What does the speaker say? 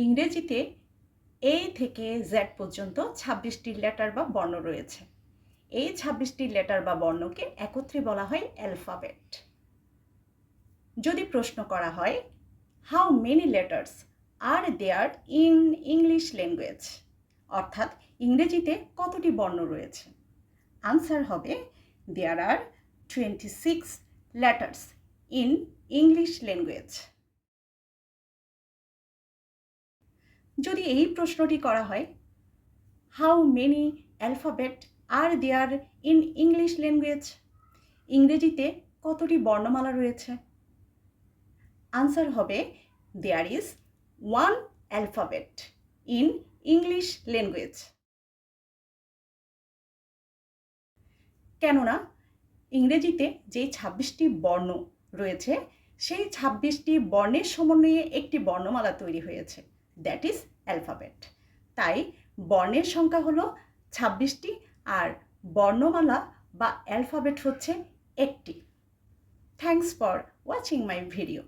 ইংরেজিতে এ থেকে জেড পর্যন্ত 26টি লেটার বা বর্ণ রয়েছে। এই 26টি লেটার বা বর্ণকে একত্রে বলা হয় অ্যালফাবেট। যদি প্রশ্ন করা হয় how many letters are there in English language, অর্থাৎ ইংরেজিতে কতটি বর্ণ রয়েছে, আনসার হবে there are 26 letters in English language. যদি এই প্রশ্নটি করা হয় how many alphabet are there in English language, ইংরেজিতে কতটি বর্ণমালা রয়েছে, আনসার হবে there is 1 alphabet in English language. কেননা ইংরেজিতে যে 26টি বর্ণ রয়েছে সেই 26টি বর্ণের সমন্বয়ে একটি বর্ণমালা তৈরি হয়েছে, দ্যাট ইজ অ্যালফাবেট। তাই বর্ণের সংখ্যা হলো 26টি আর বর্ণমালা বা অ্যালফাবেট হচ্ছে একটি। Thanks for watching my video.